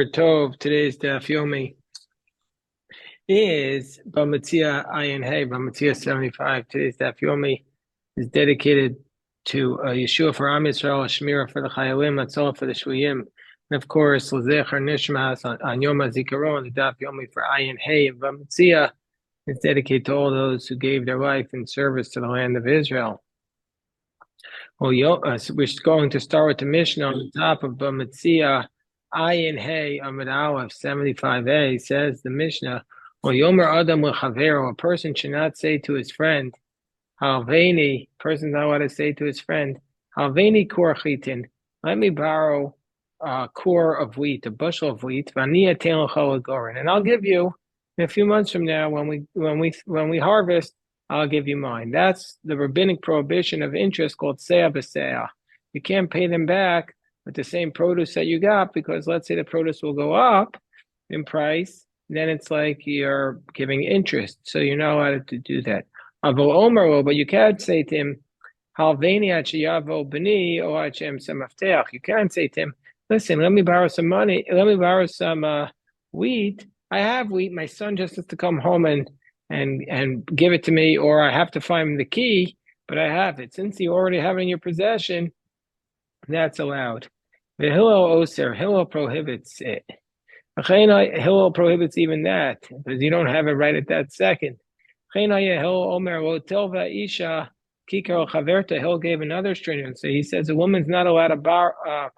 Tov, today's Daf Yomi is Bava Metzia Ayin Hey, Bava Metzia 75. Today's Daf Yomi is dedicated to Yeshua for Am Yisrael, Shemira for the Chayalim, Matzah for the Shvuyim, and of course, L'zecher Nishmas on Yom HaZikaron, the Daf Yomi for Ayin Hey, and Bava Metzia is dedicated to all those who gave their life in service to the land of Israel. Well, we're going to start with the Mishnah on the top of Bava Metzia Ayin Hey Amud Aleph 75a. Says the Mishnah, well, Yomer Adam L'Chavero, a person should not say to his friend, Halveni, person's not allowed to say to his friend, Halveni Kor Chitin, let me borrow a core of wheat, a bushel of wheat, Vania Tel Gorin, and I'll give you in a few months from now when we harvest, I'll give you mine. That's the rabbinic prohibition of interest called seah b'seah. You can't pay them back with the same produce that you got because let's say the produce will go up in price, then it's like you're giving interest. So you're not allowed to do that. But you can't say to him, Halveni achiyavo b'ni o achem samafteach. You can't say to him, listen, let me borrow some money, let me borrow some wheat. I have wheat. My son just has to come home and give it to me, or I have to find the key, but I have it. Since you already have it in your possession, that's allowed. The Hillel Oser, Hillel prohibits it. Hillel prohibits even that, because you don't have it right at that second. Hillel gave another stringent. So he says a woman's not allowed to borrow,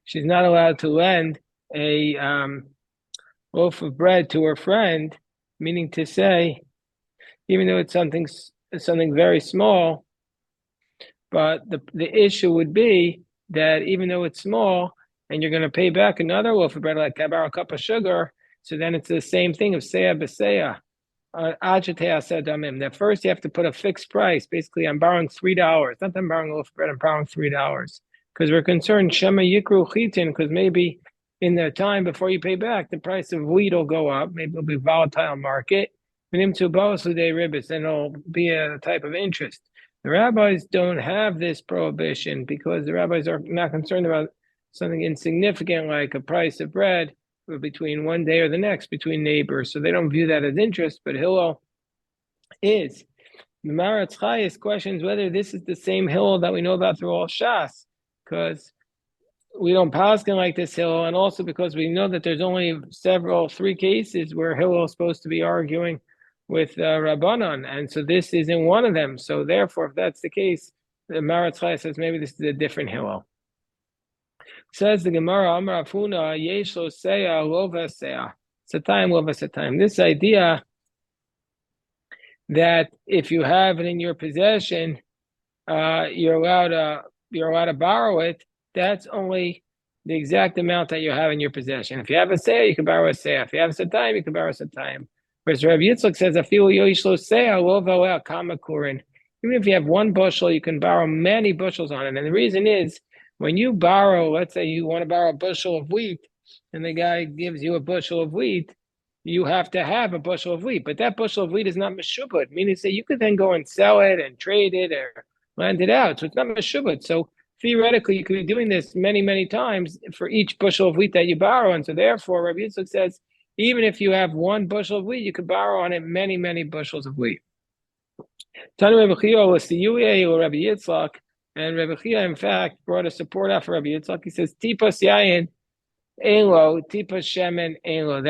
she's not allowed to lend a loaf of bread to her friend, meaning to say, even though it's something very small, but the issue would be that even though it's small and you're going to pay back another loaf of bread, like I borrow a cup of sugar, so then it's the same thing of seah b'seah. That first you have to put a fixed price. Basically, I'm borrowing $3. Not that I'm borrowing a loaf of bread, I'm borrowing $3. Because we're concerned, Shema Yikru Chitin, because maybe in the time before you pay back, the price of wheat will go up. Maybe it'll be a volatile market. And it'll be a type of interest. The rabbis don't have this prohibition because the rabbis are not concerned about something insignificant like a price of bread between one day or the next between neighbors. So they don't view that as interest, but Hillel is. The Maratz Chayes questions whether this is the same Hillel that we know about through all Shas, because we don't paskin like this Hillel, and also because we know that there's only three cases where Hillel is supposed to be arguing with Rabbanon, and so this isn't one of them. So therefore, if that's the case, the Maratz Chayes says maybe this is a different Hillel. Says the Gemara, Amar Afuna, Yesh lo seah, lo v'seah. Satayim, lo v'satayim. This idea that if you have it in your possession, you're allowed to borrow it. That's only the exact amount that you have in your possession. If you have a seah, you can borrow a seah. If you have a satayim, you can borrow a satayim. Whereas Rabbi Yitzchak says, "Afilu yoish lo seah, lo v'oel kama kurin." Even if you have one bushel, you can borrow many bushels on it. And the reason is, when you borrow, let's say you want to borrow a bushel of wheat, and the guy gives you a bushel of wheat, you have to have a bushel of wheat. But that bushel of wheat is not meshubad, meaning say you could then go and sell it and trade it or lend it out. So it's not meshubad. So theoretically, you could be doing this many, many times for each bushel of wheat that you borrow. And so therefore, Rabbi Yitzchak says, even if you have one bushel of wheat, you could borrow on it many, many bushels of wheat. Tanu Rabbi Chia was the Yuye or Rabbi Yitzchak. And Rabbi Chia, in fact, brought a support out for Rabbi Yitzchak. He says, Tipas Yayin, Einlo, Tipas Shemen, Einlo.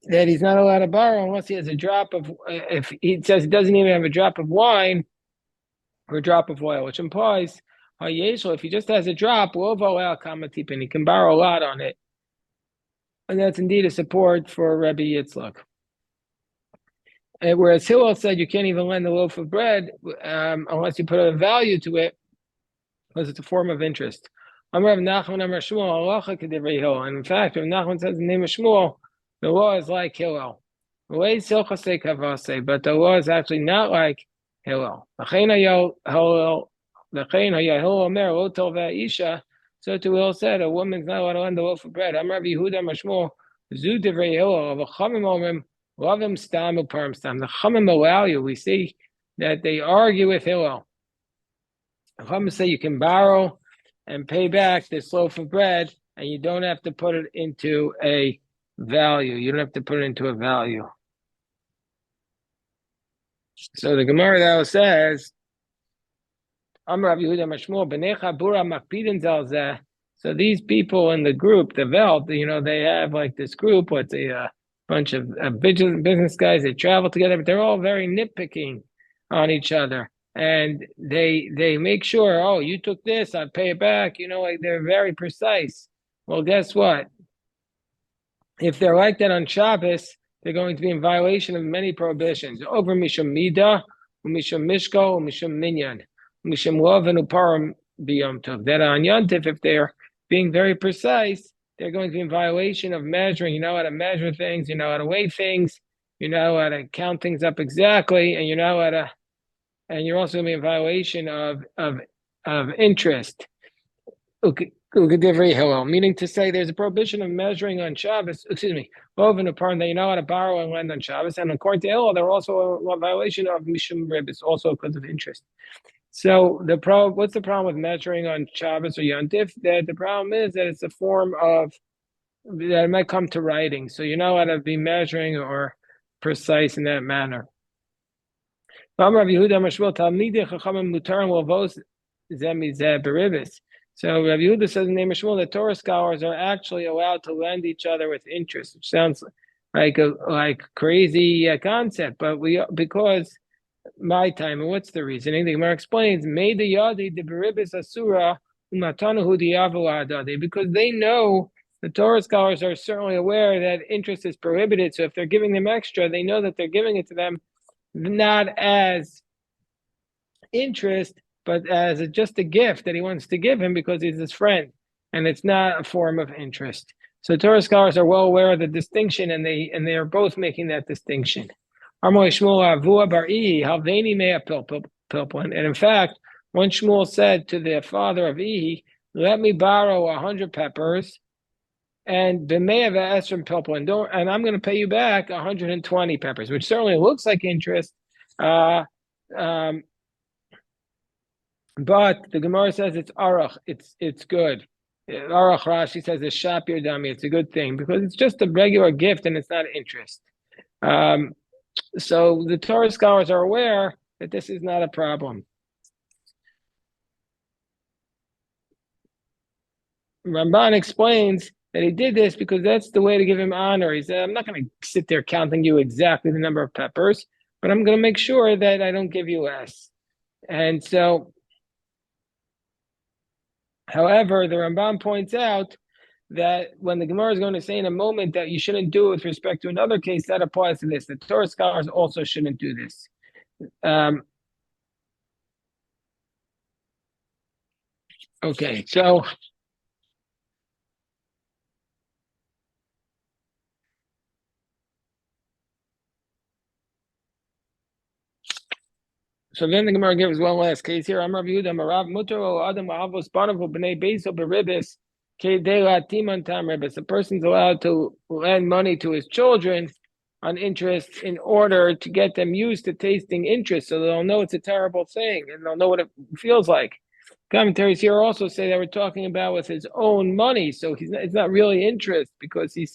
That he's not allowed to borrow unless he has a drop of, if he says he doesn't even have a drop of wine or a drop of oil, which implies, if he just has a drop, he can borrow a lot on it. And that's indeed a support for Rabbi Yitzchak. Whereas Hillel said you can't even lend a loaf of bread unless you put a value to it, because it's a form of interest. And in fact, Rav Nachman says in the name of Shmuel, the law is like Hillel. But the law is actually not like Hillel. So to Hillel said, a woman's not allowed to lend a loaf of bread. The Chachamim allow you. We see that they argue with Hillel. The Chachamim say you can borrow and pay back this loaf of bread, and you don't have to put it into a value. You don't have to put it into a value. So the Gemara now says, Amar Rav Yehuda Mashmuel, B'necha Bura Makpidin Zalzeh. So these people in the group, the Velt, they have like this group, what's a bunch of business guys, they travel together, but they're all very nitpicking on each other. And they make sure, oh, you took this, I'll pay it back. Like they're very precise. Well, guess what? If they're like that on Shabbos, they're going to be in violation of many prohibitions. Over Mishum Mida, Mishum Mishko, Mishum Minyan, Mishum Lov and Uparam Biyom Tov. That on Yontif, if they're being very precise, they're going to be in violation of measuring. You know how to measure things, you know how to weigh things, you know how to count things up exactly, and you know how to, and you're also going to be in violation of interest. Meaning to say there's a prohibition of measuring on Shabbos, Boven upon that you know how to borrow and lend on Shabbos, and according to Hillel, they're also a violation of Mishum Ribbis, also because of interest. So what's the problem with measuring on Shabbos or Yontif? That the problem is that it's a form of that it might come to writing, so you know how to be measuring or precise in that manner. So Rav Yehuda says in the name of Shmuel that Torah scholars are actually allowed to lend each other with interest, which sounds like a crazy concept, but because my time, and what's the reasoning? The Gemara explains, made the yadi the beribis asura umatanahu di'avu because they know the Torah scholars are certainly aware that interest is prohibited. So if they're giving them extra, they know that they're giving it to them not as interest, but as just a gift that he wants to give him because he's his friend, and it's not a form of interest. So Torah scholars are well aware of the distinction, and they are both making that distinction. And in fact, when Shmuel said to the father of Ihi, let me borrow 100 peppers, and and I'm going to pay you back 120 peppers, which certainly looks like interest. But the Gemara says it's arach, it's good. Arach Rashi says it's shapir dami, it's a good thing because it's just a regular gift and it's not interest. So the Torah scholars are aware that this is not a problem. Ramban explains that he did this because that's the way to give him honor. He said, I'm not going to sit there counting you exactly the number of peppers, but I'm going to make sure that I don't give you less. And so, however, the Ramban points out that when the Gemara is going to say in a moment that you shouldn't do it with respect to another case, that applies to this. The Torah scholars also shouldn't do this. Okay, so then the Gemara gives one last case here. I'm Rav Yehuda, Marav Mutaro Adam Avos Banavu Bnei Beso Beribis Kedela Timan Tam Ribis. A person's allowed to lend money to his children on interest in order to get them used to tasting interest, so they'll know it's a terrible thing and they'll know what it feels like. Commentaries here also say that we're talking about with his own money, so it's not really interest because he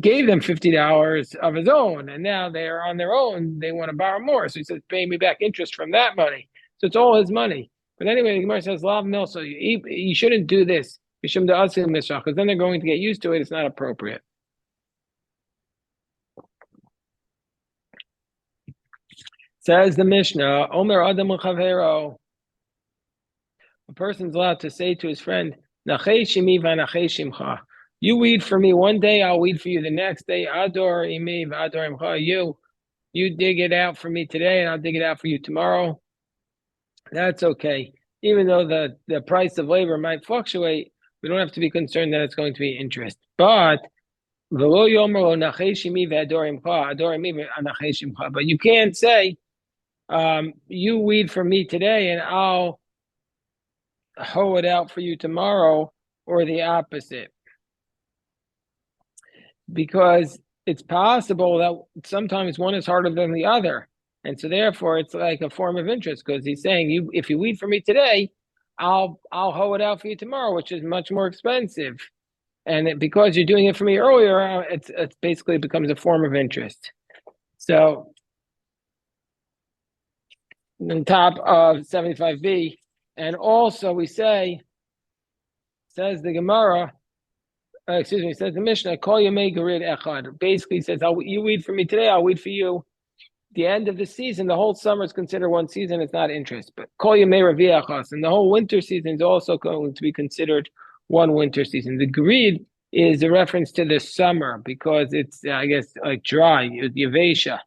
gave them $50 of his own, and now they're on their own. They want to borrow more, so he says, "Pay me back interest from that money." So it's all his money. But anyway, the Gemara says, "Lav mil." So you shouldn't do this because then they're going to get used to it. It's not appropriate. Says the Mishnah, Omer Adam Chavero. A person's allowed to say to his friend, Nachei Shimi v'Nachei Shimcha. You weed for me one day, I'll weed for you the next day. Ador imi v'ador imcha. You dig it out for me today, and I'll dig it out for you tomorrow. That's okay. Even though the price of labor might fluctuate, we don't have to be concerned that it's going to be interest. But but you can't say, you weed for me today, and I'll hoe it out for you tomorrow, or the opposite. Because it's possible that sometimes one is harder than the other. And so therefore it's like a form of interest because he's saying, if you weed for me today, I'll hoe it out for you tomorrow, which is much more expensive. And because you're doing it for me earlier, it's basically becomes a form of interest. So on top of 75b, and also we say, says the Gemara, says the Mishnah, call you Garid Echad. Basically says, you weed for me today, I'll weed for you. The end of the season, the whole summer is considered one season, it's not interest. But call you Raviachas, and the whole winter season is also going to be considered one winter season. The greed is a reference to the summer because it's, I guess, like dry, Yavesha.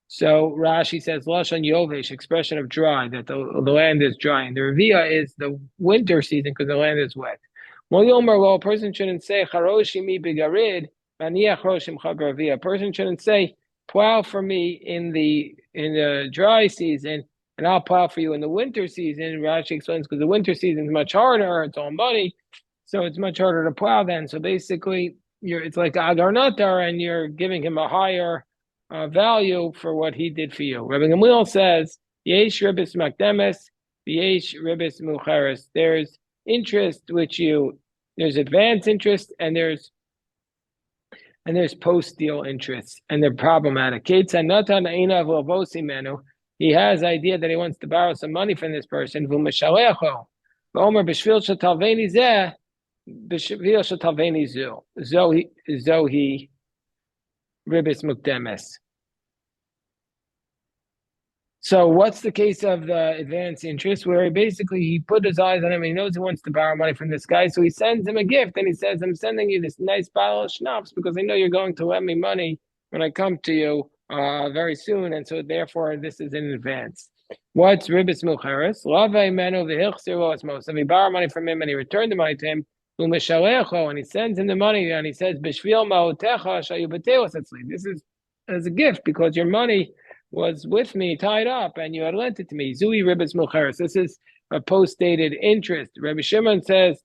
So Rashi says, Lashon Yovesh, expression of dry, that the land is dry. And the Ravia is the winter season because the land is wet. A person shouldn't say, Charoshi mi bigarid, Maniach roshim chag Ravia. A person shouldn't say, plow for me in the dry season, and I'll plow for you in the winter season. Rashi explains because the winter season is much harder, it's all muddy, so it's much harder to plow then. So basically, it's like Agar Natar, and you're giving him a higher value for what he did for you. Rabbi Gamliel says, Yesh ribis makdemes, yesh ribis mucheres. There's interest there's advance interest, and there's post-deal interest, and they're problematic. He has idea that he wants to borrow some money from this person. Zohi ribis mukdemes. So what's the case of the advance interest, where he put his eyes on him and he knows he wants to borrow money from this guy, so he sends him a gift and he says, I'm sending you this nice bottle of schnapps because I know you're going to lend me money when I come to you very soon, and so therefore this is in advance. What's ribis mucheres? So if he borrowed money from him and he returned the money to him, and he sends him the money and he says, this is as a gift because your money was with me tied up and you had lent it to me. Zui ribis mucheres. This is a post-dated interest. Rabbi Shimon says,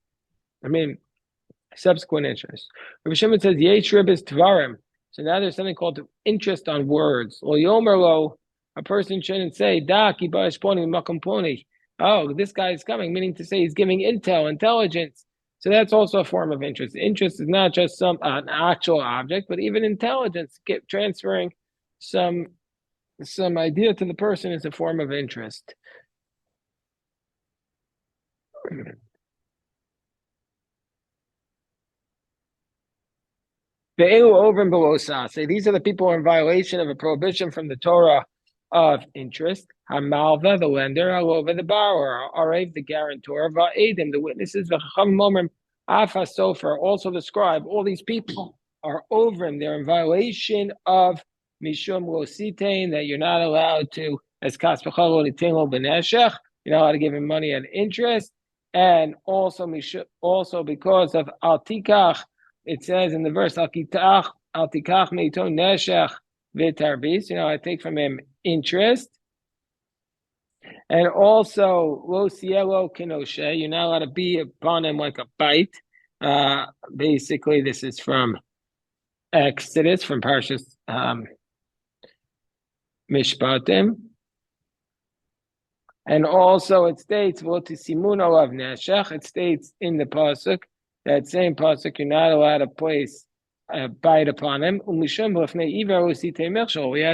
subsequent interest. Rabbi Shimon says, yesh ribis tvarim. So now there's something called interest on words. Lo yomer lo, a person shouldn't say, da ki ba'esh poni makom poni. Oh, this guy is coming, meaning to say he's giving intelligence. So that's also a form of interest. Interest is not just an actual object, but even intelligence, transferring some idea to the person is a form of interest. Over and below say these are the people who are in violation of a prohibition from the Torah of interest. Hamalva, the lender, Alova, the borrower, Arev, the guarantor, Va'edim, the witnesses, V'chacham Momrim, Afa Sofer, also the scribe. All these people are over him. They're in violation of Mishum Lositain, that you're not allowed to, as Kaspachalo Litinlo Beneshech, you're not allowed to give him money at interest, and also because of Altikach, it says in the verse Altikach Meito Neshech Vitarbis, I take from him interest, and also Lo Cielo Kinoshe, you're not allowed to be upon him like a bite. Basically, this is from Exodus, from Parshas Mishpatim. And also it states, Votisimuno of Neshech, it states in the Pasuk, that same Pasuk, you're not allowed to place a bite upon him. We had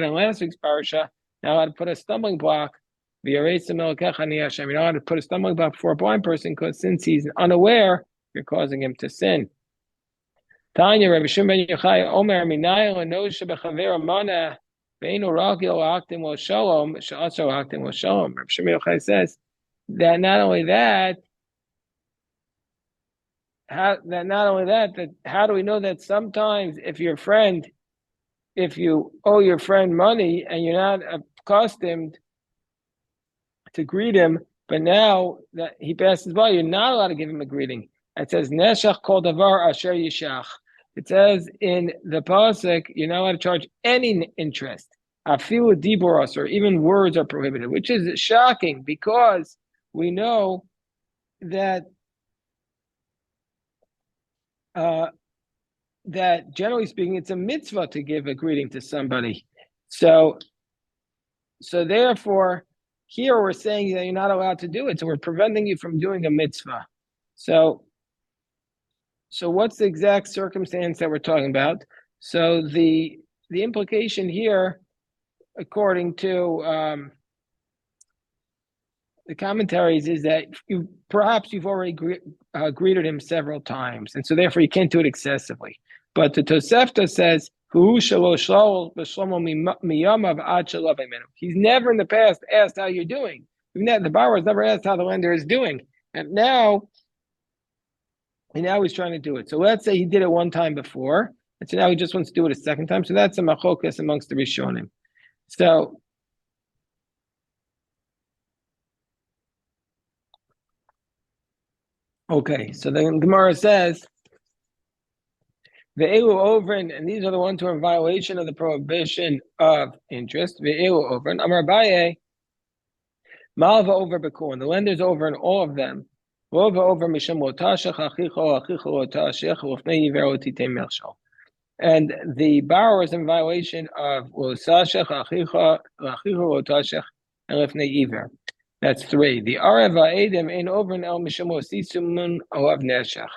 in last week's parasha, now allowed to put a stumbling block. You're not allowed to put a stumbling block for a blind person, because since he's unaware, you're causing him to sin. Tanya, Rabbi Shimon ben Yochai, Omer, Minayel, Enosha Bechaver Mana, Veinu Ragil Haktim Lo Shalom, Sha'aso Haktim Lo Shalom. Rabbi Shimon ben Yochai says that not only that, how do we know that sometimes if you owe your friend money and you're not accustomed to greet him, but now that he passes by, you're not allowed to give him a greeting. It says, Neshach kol davar asher yishach. It says in the Pasuk, you're not allowed to charge any interest. Afilu diboros, or even words are prohibited, which is shocking because we know that that generally speaking, it's a mitzvah to give a greeting to somebody. So therefore, here we're saying that you're not allowed to do it, so we're preventing you from doing a mitzvah. So what's the exact circumstance that we're talking about? So the implication here, according to the commentaries, is that perhaps you've already greeted him several times, and so therefore you can't do it excessively. But the Tosefta says, he's never in the past asked how you're doing. The borrower has never asked how the lender is doing. And now he's trying to do it. So let's say he did it one time before, and so now he just wants to do it a second time. So that's a machokas amongst the Rishonim. So okay, so then Gemara says, Ve'elu over, and these are the ones who are in violation of the prohibition of interest. Ve'elu over, and Amar Abaye, Malva over Bekun, the lender's over in all of them. Lova over Misham Lotashach, Achicho Lotashach, Lofnei Yiver Otite Melshal. And the borrower is in violation of Losashach, Achicho Lotashach, and Lofnei Yiver. That's 3. The Areva Edem in over in El Misham Losisumun Olav Neshach.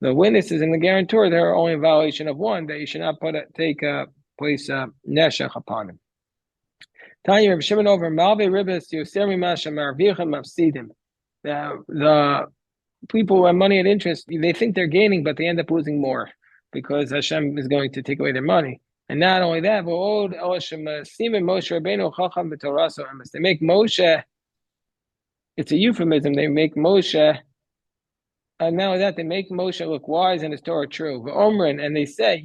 The witnesses and the guarantor, they're only in violation of 1, that you should not place neshech upon him. Tanya Reb Shimon over Malve Ribis Yoseri Masha Marvichim Mafsidim. The people who have money at interest, they think they're gaining, but they end up losing more because Hashem is going to take away their money. And not only that, they make Moshe. It's a euphemism. They make Moshe. And not only that, they make Moshe look wise and his Torah true. And they say,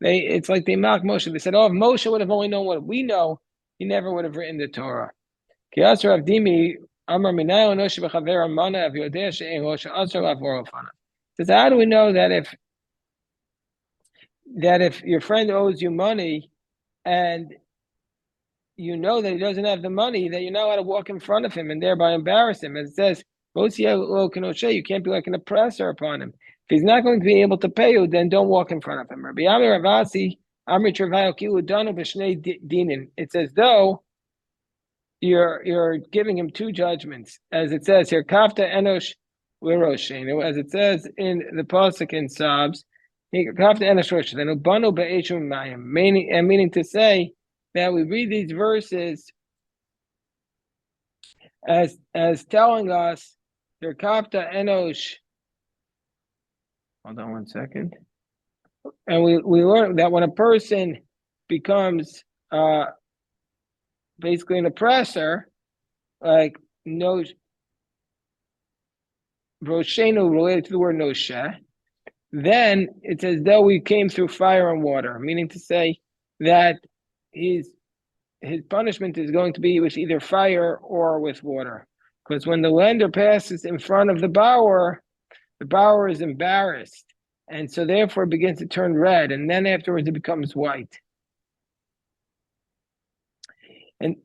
it's like they mock Moshe. They said, oh, if Moshe would have only known what we know, he never would have written the Torah. Says, how do we know that if your friend owes you money and you know that he doesn't have the money, that you're not allowed to walk in front of him and thereby embarrass him? As it says, you can't be like an oppressor upon him. If he's not going to be able to pay you, then don't walk in front of him. It's as though you're giving him 2 judgments. As it says here, Kafta Enosh Liroshenu, as it says in the Pasuk in Psalms, Kafta Enosh Roshenu, Banu Be'eshum Mayim, meaning to say that we read these verses as telling us their Kapta Enosh. Hold on one second. And we learn that when a person becomes basically an oppressor, like no Roshenu related to the word Noshe, then it's as though we came through fire and water, meaning to say that his punishment is going to be with either fire or with water. Because when the lender passes in front of the borrower is embarrassed, and so therefore begins to turn red, and then afterwards it becomes white. And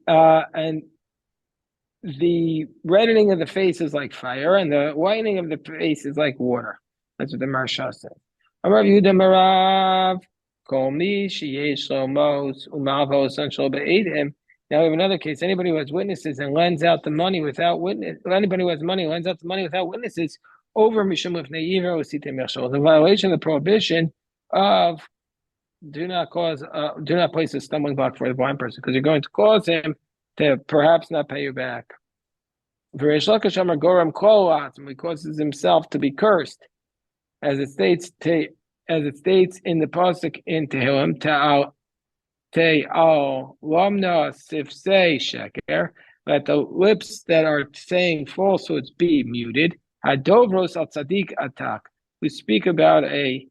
the reddening of the face is like fire, and the whitening of the face is like water. That's what the Marsha says. Amar Yehuda Marav. Now we have another case. Anybody who has witnesses and lends out the money without witness, anybody who has money lends out the money without witnesses, over Mishum of Neivra Osite Mershal, the violation of the prohibition of do not place a stumbling block for the blind person, because you're going to cause him to perhaps not pay you back. V'reish Lakish Amar Goram Kol, and he causes himself to be cursed, as it states in the pasuk in Tehillim, Te'al Lamna Sifsei Sheker, let the lips that are saying falsehoods be muted. Hadovros al Tzadik Atak, we speak about an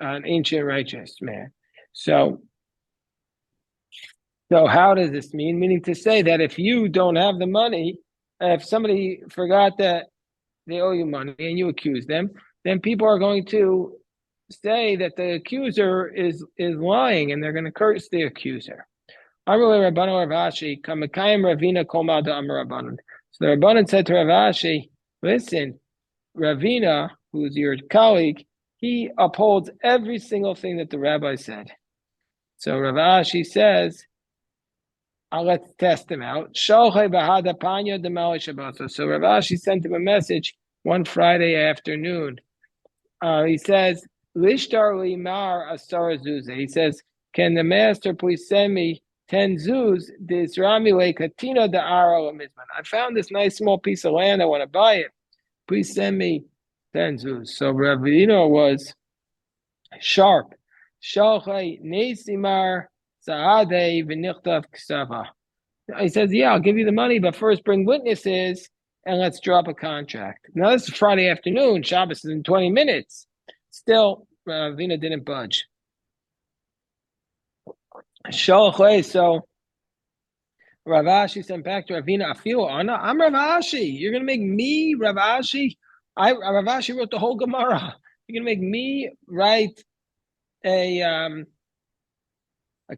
ancient righteous man. So how does this mean? Meaning to say that if you don't have the money, if somebody forgot that they owe you money and you accuse them, then people are going to say that the accuser is lying, and they're going to curse the accuser. So the Rabbanan said to Rav Ashi, listen, Ravina, who's your colleague, he upholds every single thing that the rabbi said. So Rav Ashi says, let's test him out. So Rav Ashi sent him a message one Friday afternoon. He says, Lishtar limar asar zuzah. He says, can the master please send me 10 zuz? This ramile katina de aro mizman. I found this nice small piece of land. I want to buy it. Please send me 10 zuz. So Ravina was sharp. Shalchai nesimar saadei v'nichtav ksava. He says, yeah, I'll give you the money, but first bring witnesses and let's drop a contract. Now, this is Friday afternoon. Shabbos is in 20 minutes. Still, Vina didn't budge. So Rav Ashi sent back to Ravina, I'm Rav Ashi. You're going to make me Rav Ashi? Rav Ashi wrote the whole Gemara. You're going to make me write a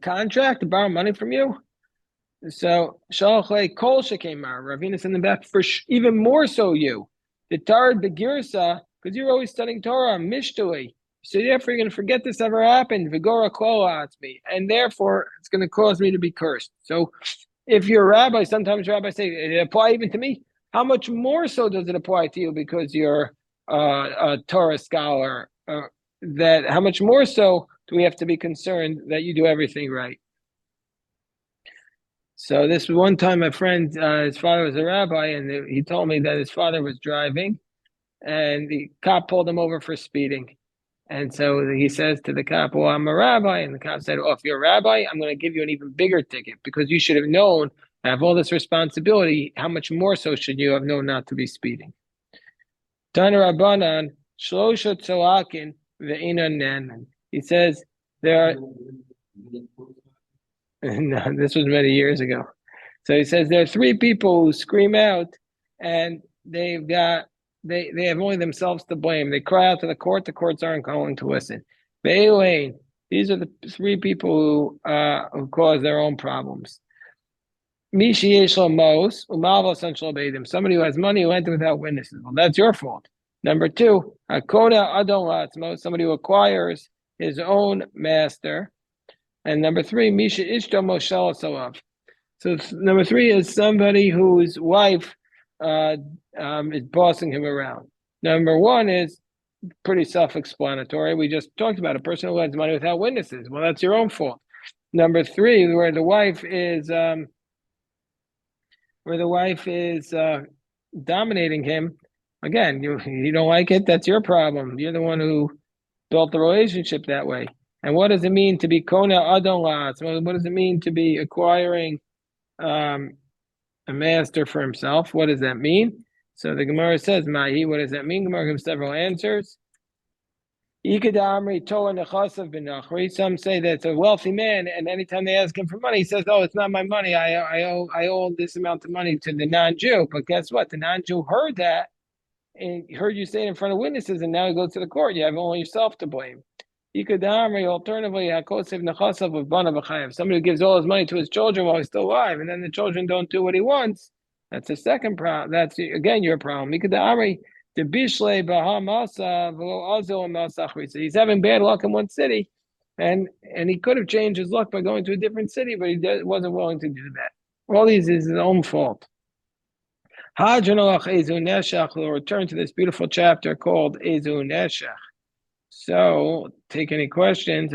contract to borrow money from you? So Shalchay Kol Shekemar, Ravina sent them back for even more so you. The Tarad Begirsa, because you're always studying Torah, Mishtui. So therefore you're going to forget this ever happened. Vigora Kola me, and therefore it's going to cause me to be cursed. So if you're a rabbi, sometimes rabbis say it apply even to me. How much more so does it apply to you because you're a Torah scholar? That how much more so do we have to be concerned that you do everything right? So this was one time my friend, his father was a rabbi, and he told me that his father was driving, and the cop pulled him over for speeding. And so he says to the cop, well, I'm a rabbi. And the cop said, oh, if you're a rabbi, I'm going to give you an even bigger ticket because you should have known, have all this responsibility. How much more so should you have known not to be speeding? Tana Rabbanan, Shlosha Tzalakin, Ve'ina Nanan. He says, there are... No, this was many years ago. So he says there are 3 people who scream out, and they have only themselves to blame. They cry out to the courts aren't going to listen. Be'elain, these are the 3 people who cause their own problems. Mishi yeshlo mos umalvos anshlo beidim. Somebody who has money who entered without witnesses. Well, that's your fault. Number 2, hakona adon latzmo, somebody who acquires his own master. And number 3, Misha Ishto Moshel Salav. So number 3 is somebody whose wife is bossing him around. Number 1 is pretty self-explanatory. We just talked about a person who lends money without witnesses. Well, that's your own fault. Number 3, where the wife is dominating him. Again, you don't like it. That's your problem. You're the one who built the relationship that way. And what does it mean to be kona adon la'atz? What does it mean to be acquiring a master for himself? What does that mean? So the Gemara says, Mahi, what does that mean? Gemara gives several answers. Some say that it's a wealthy man, and anytime they ask him for money, he says, oh, it's not my money. I owe this amount of money to the non-Jew. But guess what? The non-Jew heard that, and heard you say it in front of witnesses, and now he goes to the court. You have only yourself to blame. Alternatively, somebody who gives all his money to his children while he's still alive, and then the children don't do what he wants. That's the second problem. That's again your problem. He's having bad luck in one city, and he could have changed his luck by going to a different city, but he wasn't willing to do that. All these is his own fault. We'll return to this beautiful chapter called Ezu Neshach. So, take any questions.